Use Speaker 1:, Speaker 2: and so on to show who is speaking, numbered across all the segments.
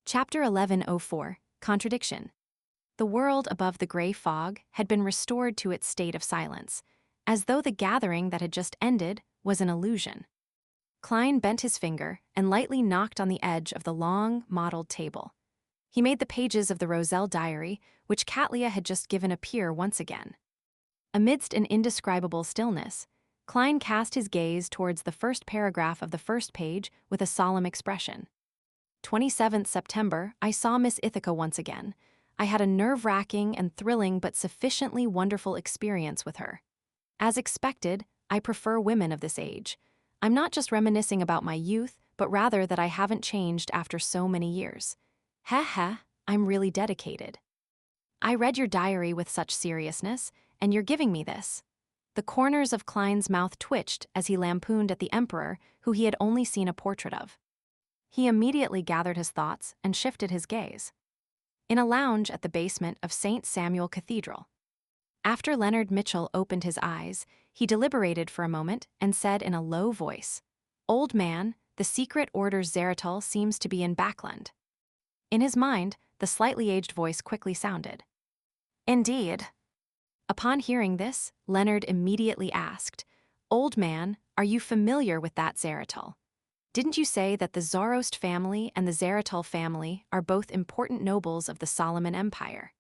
Speaker 1: Chapter 1104, Contradiction. The world above the gray fog had been restored to its state of silence, as though the gathering that had just ended was an illusion. Klein bent his finger and lightly knocked on the edge of the long, mottled table. He made the pages of the Roselle diary, which Katlia had just given, appear once again. Amidst an indescribable stillness, Klein cast his gaze towards the first paragraph of the first page with a solemn expression. 27th September, I saw Miss Ithaca once again. I had a nerve-wracking and thrilling but sufficiently wonderful experience with her. As expected, I prefer women of this age. I'm not just reminiscing about my youth, but rather that I haven't changed after so many years. Heh, I'm really dedicated. I read your diary with such seriousness, and you're giving me this. The corners of Klein's mouth twitched as he lampooned at the emperor, who he had only seen a portrait of. He immediately gathered his thoughts and shifted his gaze. In a lounge at the basement of St. Samuel Cathedral. After Leonard Mitchell opened his eyes, he deliberated for a moment and said in a low voice, "Old man, the secret order's Zeratul seems to be in Backland." In his mind, the slightly aged voice quickly sounded, "Indeed." Upon hearing this, Leonard immediately asked, "Old man, are you familiar with that Zeratul? Didn't you say that the Zoroast family and the Zeratul family are both important nobles of the Solomon Empire?"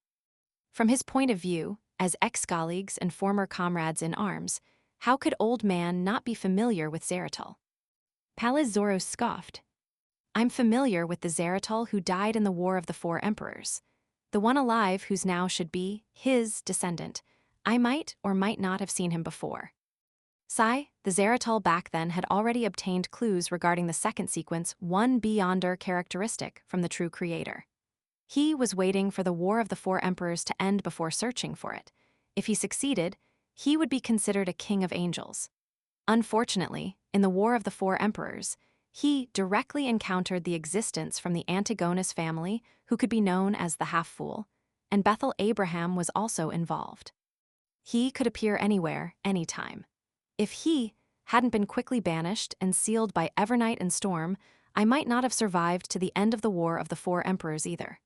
Speaker 1: From his point of view, as ex-colleagues and former comrades in arms, how could old man not be familiar with Zeratul? Pallas Zoroast scoffed. "I'm familiar with the Zeratul who died in the War of the Four Emperors. The one alive who's now should be his descendant. I might or might not have seen him before." The Zeratul back then had already obtained clues regarding the second sequence 1b yonder characteristic from the true creator. He was waiting for the War of the Four Emperors to end before searching for it. If he succeeded, he would be considered a king of angels. Unfortunately, in the War of the Four Emperors, he directly encountered the existence from the Antigonus family, who could be known as the half-fool, and Bethel Abraham was also involved. He could appear anywhere, anytime. If he hadn't been quickly banished and sealed by Evernight and Storm, I might not have survived to the end of the War of the Four Emperors either.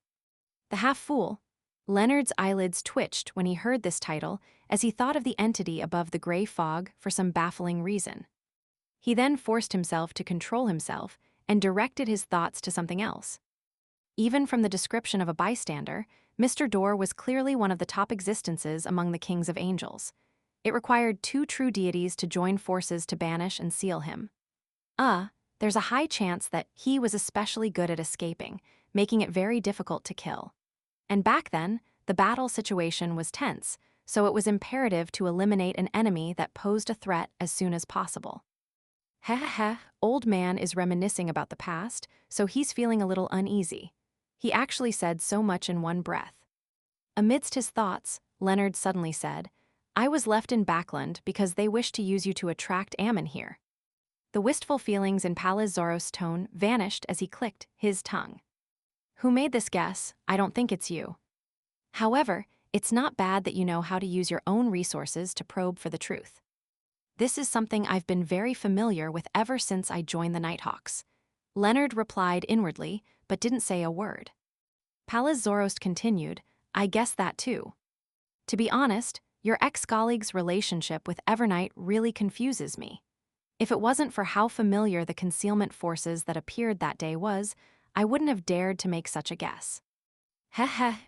Speaker 1: The half-fool. Leonard's eyelids twitched when he heard this title as he thought of the entity above the gray fog for some baffling reason. He then forced himself to control himself and directed his thoughts to something else. Even from the description of a bystander, Mr. Dorr was clearly one of the top existences among the kings of angels. It required two true deities to join forces to banish and seal him. There's a high chance that he was especially good at escaping, making it very difficult to kill. And back then, the battle situation was tense, so it was imperative to eliminate an enemy that posed a threat as soon as possible. Old man is reminiscing about the past, so he's feeling a little uneasy. He actually said so much in one breath. Amidst his thoughts, Leonard suddenly said, "I was left in Backland because they wished to use you to attract Ammon here." The wistful feelings in Pallas Zoroast's tone vanished as he clicked his tongue. "Who made this guess? I don't think it's you. However, it's not bad that you know how to use your own resources to probe for the truth. This is something I've been very familiar with ever since I joined the Nighthawks." Leonard replied inwardly, but didn't say a word. Pallas Zoroast continued, "I guess that too. To be honest, your ex-colleague's relationship with Evernight really confuses me. If it wasn't for how familiar the concealment forces that appeared that day was, I wouldn't have dared to make such a guess.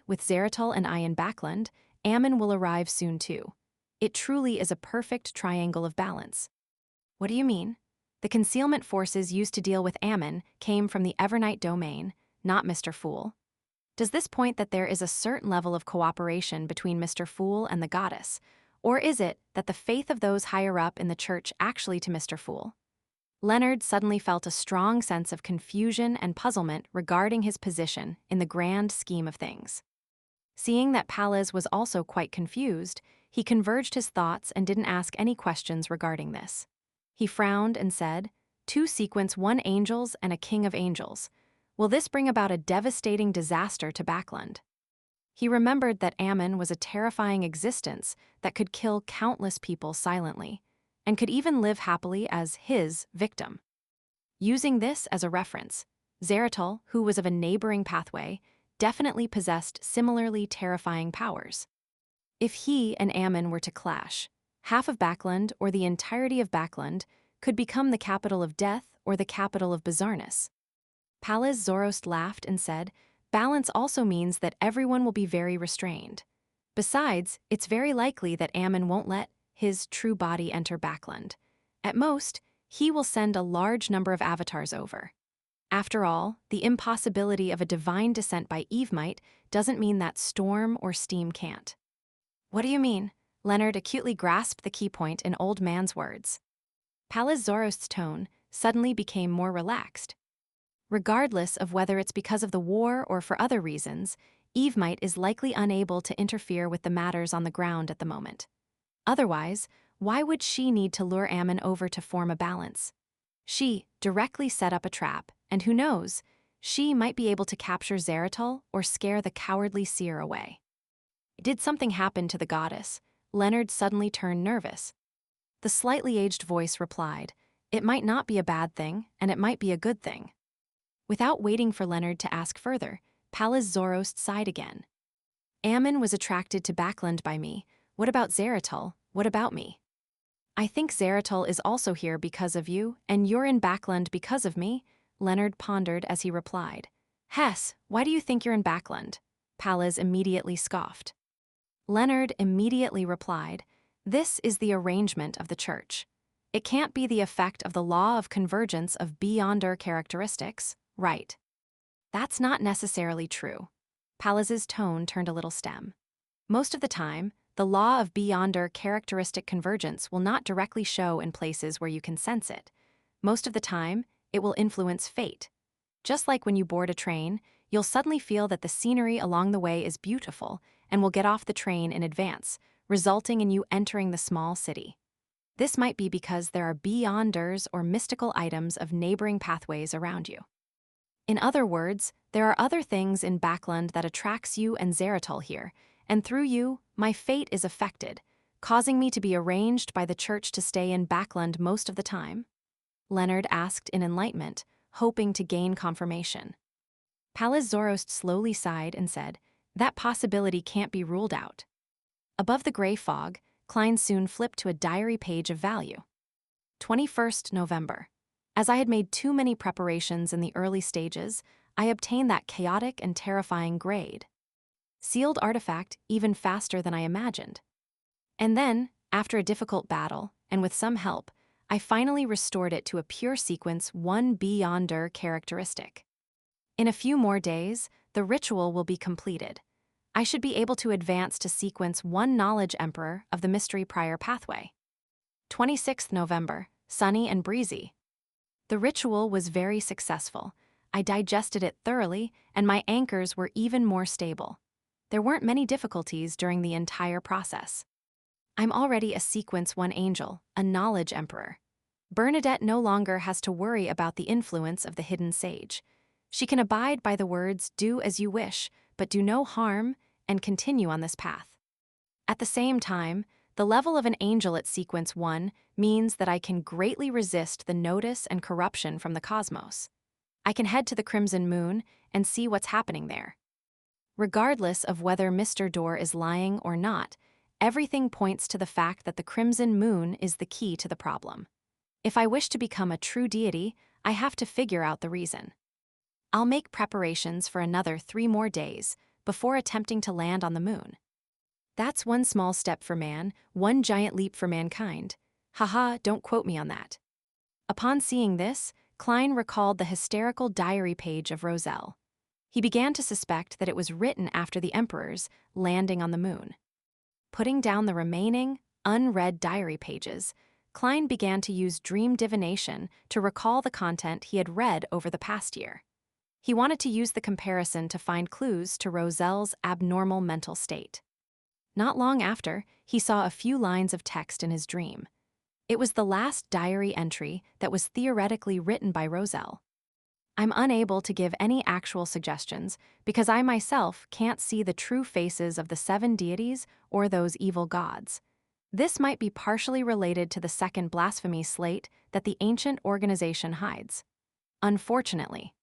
Speaker 1: With Zeratul and I in Backland, Ammon will arrive soon too. It truly is a perfect triangle of balance." "What do you mean?" "The concealment forces used to deal with Ammon came from the Evernight domain, not Mr. Fool. Does this point that there is a certain level of cooperation between Mr. Fool and the goddess, or is it that the faith of those higher up in the church actually to Mr. Fool?" Leonard suddenly felt a strong sense of confusion and puzzlement regarding his position in the grand scheme of things. Seeing that Pallas was also quite confused, he converged his thoughts and didn't ask any questions regarding this. He frowned and said, "Two sequence, one angels and a king of angels. Will this bring about a devastating disaster to Backland?" He remembered that Ammon was a terrifying existence that could kill countless people silently, and could even live happily as his victim. Using this as a reference, Zeratul, who was of a neighboring pathway, definitely possessed similarly terrifying powers. If he and Ammon were to clash, half of Backland or the entirety of Backland could become the capital of death or the capital of bizarreness. Palaz Zoroast laughed and said, "Balance also means that everyone will be very restrained. Besides, it's very likely that Ammon won't let his true body enter Backland. At most, he will send a large number of avatars over. After all, the impossibility of a divine descent by Evemite doesn't mean that storm or steam can't." "What do you mean?" Leonard acutely grasped the key point in Old Man's words. Palaz Zoroast's tone suddenly became more relaxed. "Regardless of whether it's because of the war or for other reasons, Evemite is likely unable to interfere with the matters on the ground at the moment. Otherwise, why would she need to lure Ammon over to form a balance? She directly set up a trap, and who knows, she might be able to capture Zeratul or scare the cowardly seer away." Did something happen to the goddess? Leonard suddenly turned nervous. The slightly aged voice replied, "It might not be a bad thing, and it might be a good thing." Without waiting for Leonard to ask further, Palaz Zoroast sighed again. "Ammon was attracted to Backland by me. What about Zeratul? What about me?" "I think Zeratul is also here because of you, and you're in Backland because of me," Leonard pondered as he replied. "Hess, why do you think you're in Backland?" Palaz immediately scoffed. Leonard immediately replied, "This is the arrangement of the church. It can't be the effect of the law of convergence of beyonder characteristics, right?" "That's not necessarily true." Palaz's tone turned a little stem. "Most of the time, the law of beyonder characteristic convergence will not directly show in places where you can sense it. Most of the time, it will influence fate. Just like when you board a train, you'll suddenly feel that the scenery along the way is beautiful and will get off the train in advance, resulting in you entering the small city. This might be because there are beyonders or mystical items of neighboring pathways around you. In other words, there are other things in Backland that attracts you and Zeratul here, and through you, my fate is affected, causing me to be arranged by the church to stay in Backland most of the time?" Leonard asked in enlightenment, hoping to gain confirmation. Palaz Zoroast slowly sighed and said, "That possibility can't be ruled out." Above the gray fog, Klein soon flipped to a diary page of value. 21st November. As I had made too many preparations in the early stages, I obtained that chaotic and terrifying grade. Sealed artifact even faster than I imagined. And then, after a difficult battle, and with some help, I finally restored it to a pure sequence 1 beyonder characteristic. In a few more days, the ritual will be completed. I should be able to advance to sequence 1 knowledge emperor of the mystery prior pathway. 26th November, sunny and breezy. The ritual was very successful. I digested it thoroughly, and my anchors were even more stable. There weren't many difficulties during the entire process. I'm already a sequence 1 angel, a knowledge emperor. Bernadette no longer has to worry about the influence of the hidden sage. She can abide by the words, "Do as you wish, but do no harm," and continue on this path. At the same time, the level of an angel at sequence 1 means that I can greatly resist the notice and corruption from the cosmos. I can head to the Crimson Moon and see what's happening there. Regardless of whether Mr. Door is lying or not, everything points to the fact that the Crimson Moon is the key to the problem. If I wish to become a true deity, I have to figure out the reason. I'll make preparations for another 3 more days before attempting to land on the moon. That's 1 small step for man, 1 giant leap for mankind. Haha, don't quote me on that. Upon seeing this, Klein recalled the hysterical diary page of Roselle. He began to suspect that it was written after the emperor's landing on the moon. Putting down the remaining, unread diary pages, Klein began to use dream divination to recall the content he had read over the past year. He wanted to use the comparison to find clues to Roselle's abnormal mental state. Not long after, he saw a few lines of text in his dream. It was the last diary entry that was theoretically written by Roselle. I'm unable to give any actual suggestions because I myself can't see the true faces of the 7 deities or those evil gods. This might be partially related to the second blasphemy slate that the ancient organization hides. Unfortunately,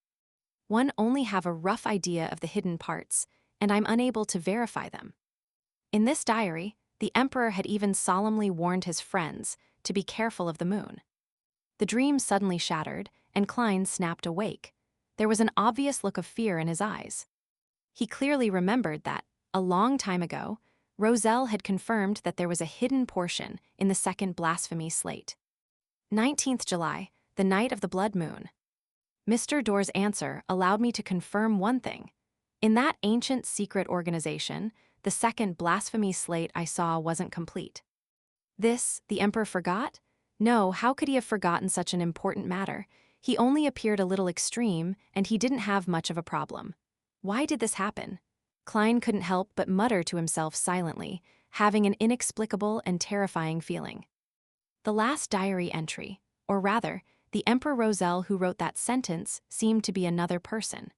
Speaker 1: One only have a rough idea of the hidden parts, and I'm unable to verify them. In this diary, the emperor had even solemnly warned his friends to be careful of the moon. The dream suddenly shattered, and Klein snapped awake. There was an obvious look of fear in his eyes. He clearly remembered that, a long time ago, Roselle had confirmed that there was a hidden portion in the second blasphemy slate. 19th July, the night of the blood moon. Mr. Doerr's answer allowed me to confirm one thing. In that ancient secret organization, the second blasphemy slate I saw wasn't complete. This, the emperor forgot? No, how could he have forgotten such an important matter? He only appeared a little extreme, and he didn't have much of a problem. Why did this happen? Klein couldn't help but mutter to himself silently, having an inexplicable and terrifying feeling. The last diary entry, or rather, the Emperor Roselle who wrote that sentence, seemed to be another person.